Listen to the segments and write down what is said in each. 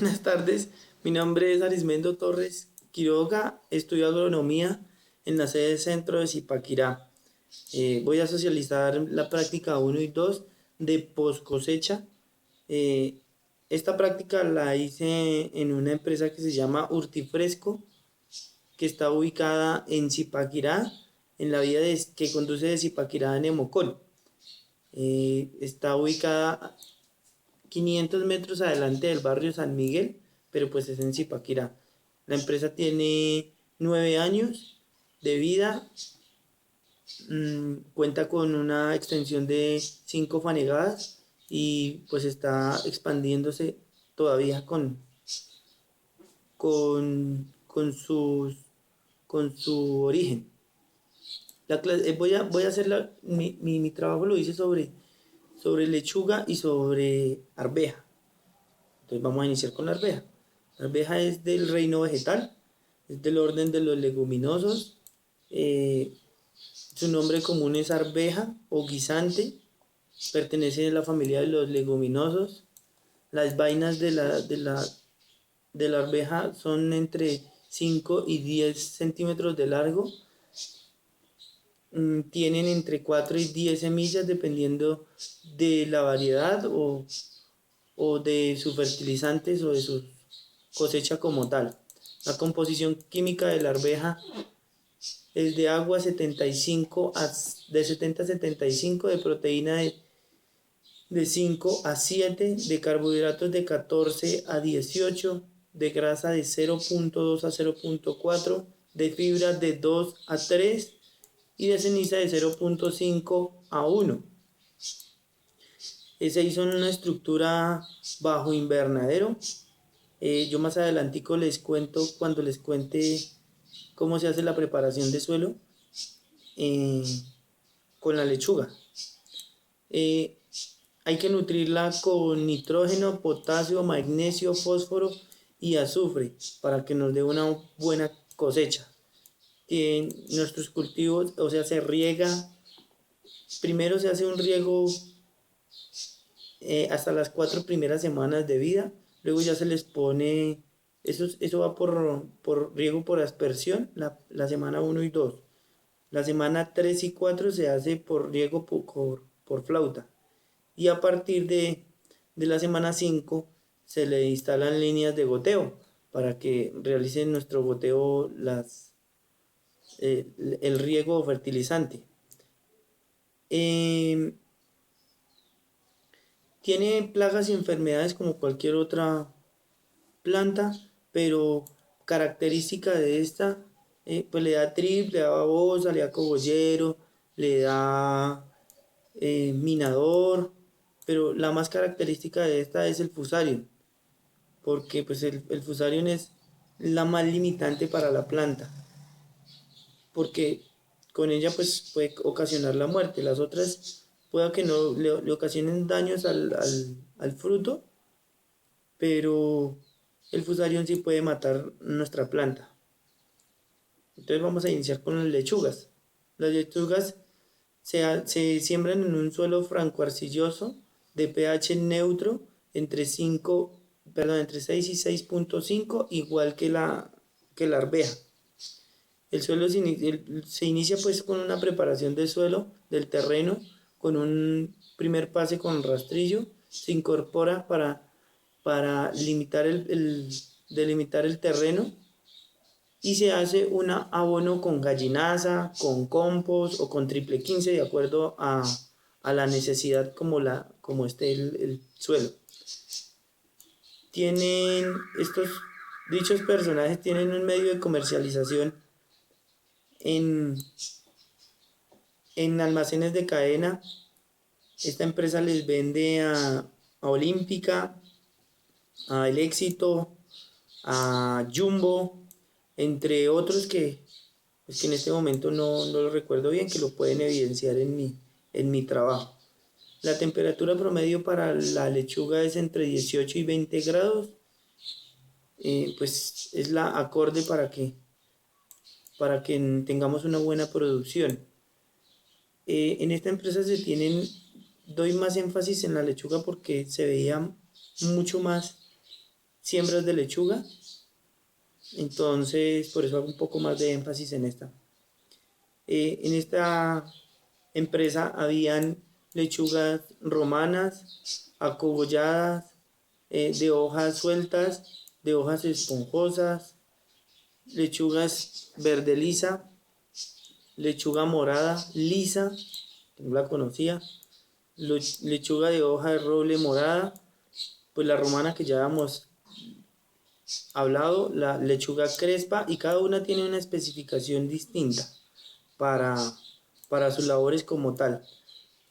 Buenas tardes, mi nombre es Arismendo Torres Quiroga, estudio agronomía en la sede centro de Zipaquirá. Voy a socializar la práctica uno y 2 de post cosecha. Eh, Esta práctica la hice en una empresa que se llama Urtifresco, que está ubicada en Zipaquirá, en la vía que conduce de Zipaquirá a Nemocol. Está ubicada 500 metros adelante del barrio San Miguel, pero pues es en Zipaquirá. La empresa tiene 9 años de vida, cuenta con una extensión de 5 fanegadas y pues está expandiéndose todavía con, sus, con su origen. Voy a hacer mi trabajo lo hice sobre lechuga y sobre arveja. Entonces vamos a iniciar con la arveja. La arveja es del reino vegetal, es del orden de los leguminosos. Eh, Su nombre común es arveja o guisante. Pertenece a la familia de los leguminosos. Las vainas de la arveja son entre 5 y 10 centímetros de largo. Tienen entre 4 y 10 semillas dependiendo de la variedad o de sus fertilizantes o de su cosecha como tal. La composición química de la arveja es de agua 75 de 70 a 75, de proteína de 5 a 7, de carbohidratos de 14 a 18, de grasa de 0.2 a 0.4, de fibra de 2 a 3 y de ceniza de 0.5 a 1. Se hizo en una estructura bajo invernadero. Yo más adelantico les cuento cuando les cuente cómo se hace la preparación de suelo eh, con la lechuga. Eh, Hay que nutrirla con nitrógeno, potasio, magnesio, fósforo y azufre para que nos dé una buena cosecha. Nuestros cultivos, o sea, se riega, primero se hace un riego hasta las 4 primeras semanas de vida, luego ya se les pone, eso va por riego por aspersión, la semana 1 y 2. La semana 3 y 4 se hace por riego por flauta. Y a partir de la semana 5 se le instalan líneas de goteo para que realicen nuestro goteo el riego fertilizante. Eh, Tiene plagas y enfermedades como cualquier otra planta, pero característica de esta, pues le da trip, le da babosa, le da cogollero, le da minador, pero la más característica de esta es el fusarium, porque pues el fusarium es la más limitante para la planta, porque con ella pues puede ocasionar la muerte. Las otras pueda que no le ocasionen daños al fruto, pero el fusarium sí puede matar nuestra planta. Entonces vamos a iniciar con las lechugas. Las lechugas se siembran en un suelo franco-arcilloso de pH neutro entre 5, perdón, entre 6 y 6.5, igual que la arveja. El suelo se inicia pues con una preparación del suelo, del terreno, con un primer pase con rastrillo. Se incorpora para delimitar el terreno y se hace un abono con gallinaza, con compost o con triple 15 de acuerdo a la necesidad como esté el suelo. Dichos personajes tienen un medio de comercialización en, en almacenes de cadena. Esta empresa les vende a Olímpica, a El Éxito, a Jumbo, entre otros que en este momento no lo recuerdo bien, que lo pueden evidenciar en mi trabajo. La temperatura promedio para la lechuga es entre 18 y 20 grados, pues es la acorde para que tengamos una buena producción. En esta empresa doy más énfasis en la lechuga porque se veía mucho más siembras de lechuga, entonces por eso hago un poco más de énfasis en esta. En esta empresa habían lechugas romanas, acobolladas, de hojas sueltas, de hojas esponjosas, lechugas verde lisa, lechuga morada lisa, que no la conocía, lechuga de hoja de roble morada, pues la romana que ya hemos hablado, la lechuga crespa, y cada una tiene una especificación distinta para, para sus labores como tal.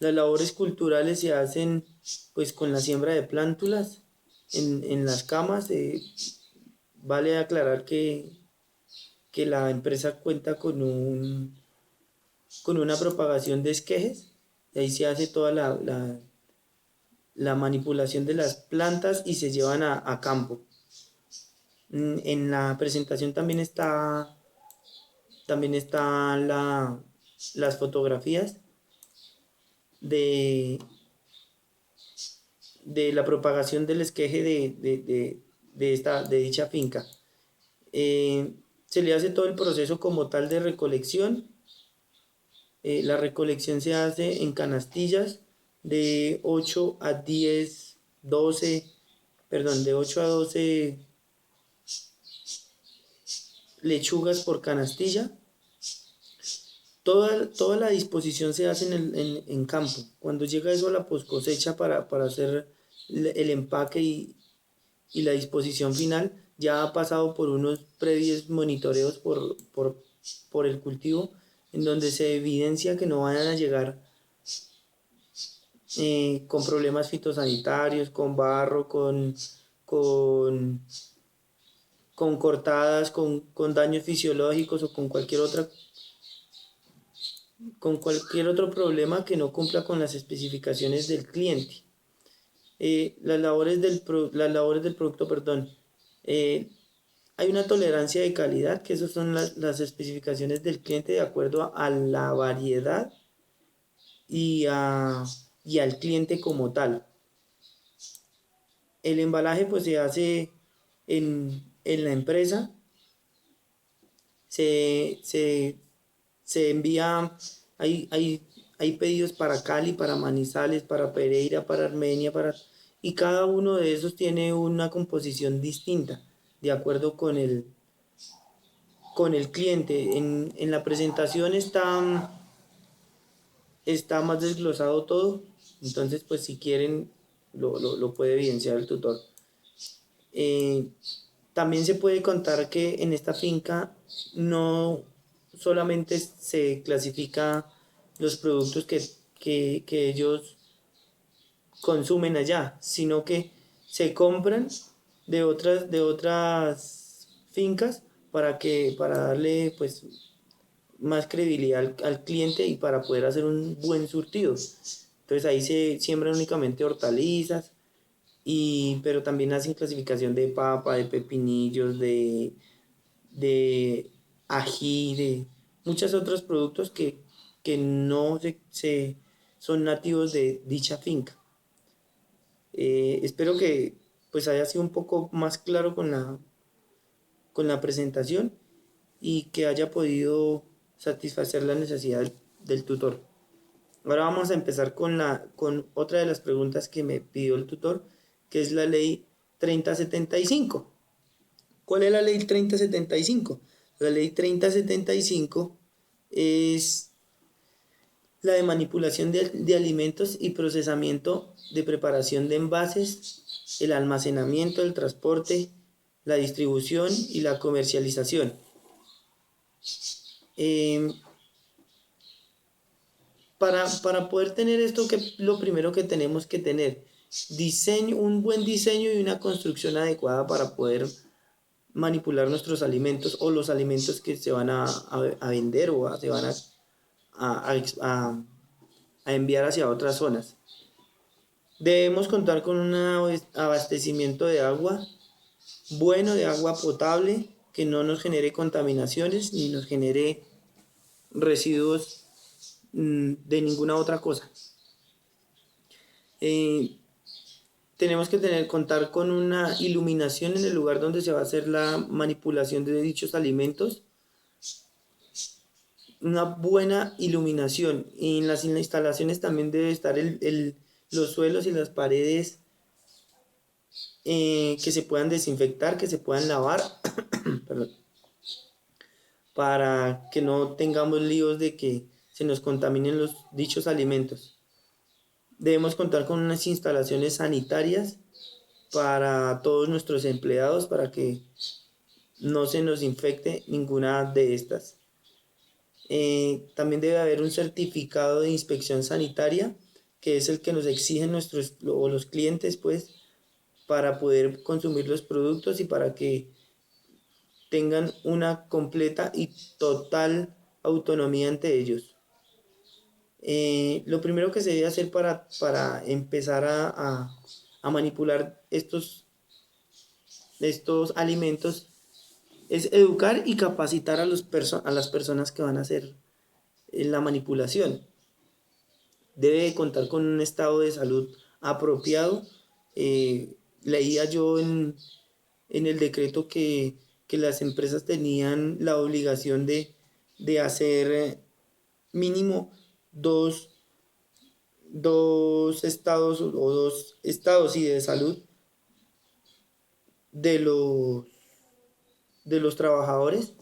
Las labores culturales se hacen pues con la siembra de plántulas en las camas. Vale aclarar que la empresa cuenta con una propagación de esquejes, y ahí se hace toda la manipulación de las plantas y se llevan a campo. En la presentación también están las fotografías de, de la propagación del esqueje de dicha finca. Se le hace todo el proceso como tal de recolección. La recolección se hace en canastillas de 8 a 10, 12, perdón, de 8 a 12 lechugas por canastilla. Toda la disposición se hace en campo. Cuando llega eso a la post cosecha para hacer el empaque y la disposición final, ya ha pasado por unos previos monitoreos por el cultivo, en donde se evidencia que no vayan a llegar con problemas fitosanitarios, con barro, con, con cortadas, con daños fisiológicos o con cualquier otro problema que no cumpla con las especificaciones del cliente. Las labores del producto, perdón. Hay una tolerancia de calidad, que esas son las especificaciones del cliente de acuerdo a la variedad y, y al cliente como tal. El embalaje pues se hace en la empresa, se envía, hay pedidos para Cali, para Manizales, para Pereira, para Armenia, y cada uno de esos tiene una composición distinta, de acuerdo con el cliente. En la presentación está más desglosado todo, entonces pues si quieren lo puede evidenciar el tutor. Eh, También se puede contar que en esta finca no solamente se clasifica los productos que ellos consumen allá, sino que se compran de otras fincas para darle pues más credibilidad al cliente y para poder hacer un buen surtido. Entonces ahí se siembran únicamente hortalizas, pero también hacen clasificación de papa, de pepinillos, de ají, de muchos otros productos que no son nativos de dicha finca. Espero que pues haya sido un poco más claro con la presentación y que haya podido satisfacer la necesidad del tutor. Ahora vamos a empezar con otra de las preguntas que me pidió el tutor, que es la ley 3075. ¿Cuál es la ley 3075? La ley 3075 es la de manipulación de alimentos y procesamiento de preparación de envases, el almacenamiento, el transporte, la distribución y la comercialización. Para poder tener esto, que lo primero que tenemos que tener, un buen diseño y una construcción adecuada para poder manipular nuestros alimentos o los alimentos que se van a vender o se van a enviar hacia otras zonas. Debemos contar con un abastecimiento de agua bueno, de agua potable, que no nos genere contaminaciones ni nos genere residuos de ninguna otra cosa. tenemos que contar con una iluminación en el lugar donde se va a hacer la manipulación de dichos alimentos, una buena iluminación. Y en las instalaciones también debe estar los suelos y las paredes que se puedan desinfectar, que se puedan lavar, perdón, para que no tengamos líos de que se nos contaminen los dichos alimentos. Debemos contar con unas instalaciones sanitarias para todos nuestros empleados para que no se nos infecte ninguna de estas. También debe haber un certificado de inspección sanitaria, que es el que nos exigen los clientes, pues, para poder consumir los productos y para que tengan una completa y total autonomía ante ellos. Lo primero que se debe hacer para empezar a manipular estos alimentos es educar y capacitar a las personas que van a hacer la manipulación. Debe contar con un estado de salud apropiado. Leía yo en el decreto que las empresas tenían la obligación de hacer mínimo dos estados o dos estados y de salud de los trabajadores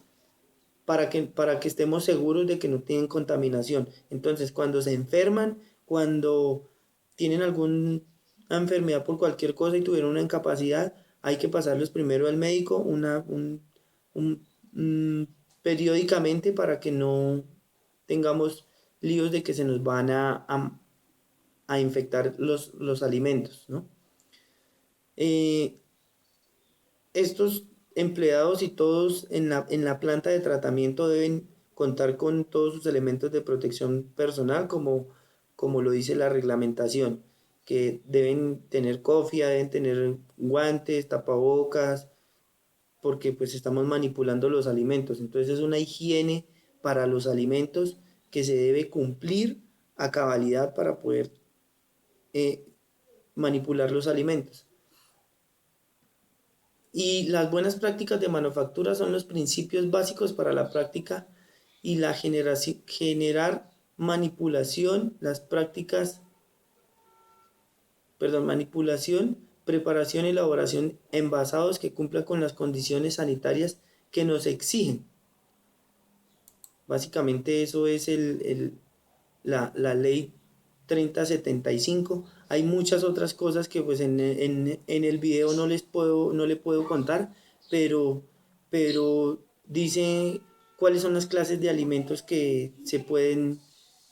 para que estemos seguros de que no tienen contaminación. Entonces, cuando se enferman, cuando tienen alguna enfermedad por cualquier cosa y tuvieron una incapacidad, hay que pasarlos primero al médico periódicamente para que no tengamos líos de que se nos van a infectar los alimentos, ¿no? Estos empleados y todos en la planta de tratamiento deben contar con todos sus elementos de protección personal, como lo dice la reglamentación, que deben tener cofia, deben tener guantes, tapabocas, porque pues estamos manipulando los alimentos. Entonces es una higiene para los alimentos que se debe cumplir a cabalidad para poder manipular los alimentos. Y las buenas prácticas de manufactura son los principios básicos para la práctica y la generar manipulación, manipulación, preparación y elaboración envasados que cumplan con las condiciones sanitarias que nos exigen. Básicamente eso es la ley 3075. Hay muchas otras cosas que pues en el video no le puedo contar, pero dice cuáles son las clases de alimentos que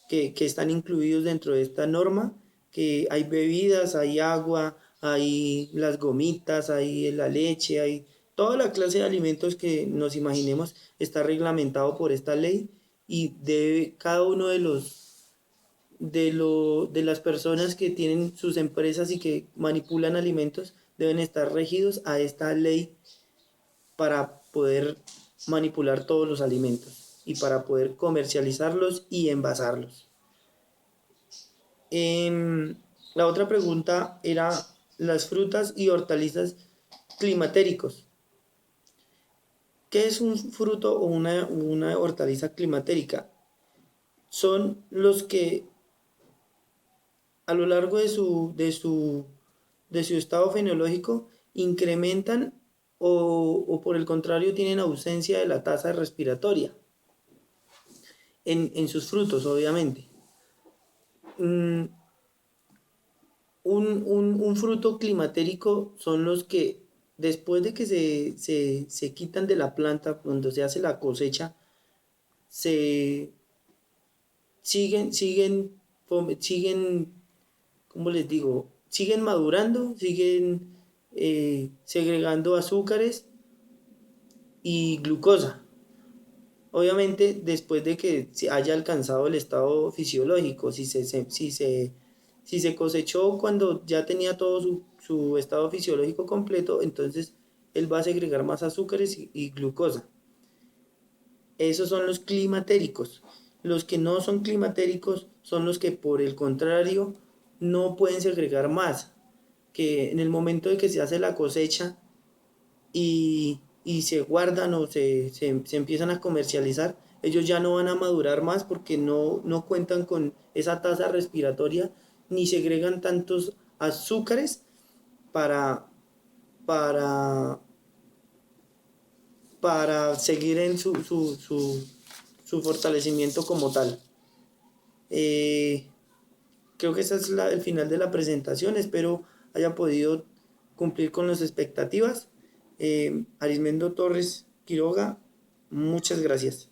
que están incluidos dentro de esta norma, que hay bebidas, hay agua, hay las gomitas, hay la leche, hay toda la clase de alimentos que nos imaginemos está reglamentado por esta ley y cada uno de las personas que tienen sus empresas y que manipulan alimentos deben estar regidos a esta ley para poder manipular todos los alimentos y para poder comercializarlos y envasarlos. La otra pregunta era las frutas y hortalizas climatéricos. ¿Qué es un fruto o una hortaliza climatérica? Son los que a lo largo de su estado fenológico incrementan o por el contrario tienen ausencia de la tasa respiratoria en sus frutos, obviamente. Un fruto climatérico son los que después de que se quitan de la planta, cuando se hace la cosecha, se siguen, ¿cómo les digo? Siguen madurando, siguen segregando azúcares y glucosa. Obviamente, después de que se haya alcanzado el estado fisiológico, si se cosechó cuando ya tenía todo su estado fisiológico completo, entonces él va a segregar más azúcares y glucosa. Esos son los climatéricos. Los que no son climatéricos son los que, por el contrario, no pueden segregar más, que en el momento de que se hace la cosecha y se guardan o se empiezan a comercializar, ellos ya no van a madurar más porque no cuentan con esa tasa respiratoria ni segregan tantos azúcares para, para, para seguir en su fortalecimiento como tal. Eh, Creo que ese es el final de la presentación. Espero haya podido cumplir con las expectativas. Arismendo Torres Quiroga, muchas gracias.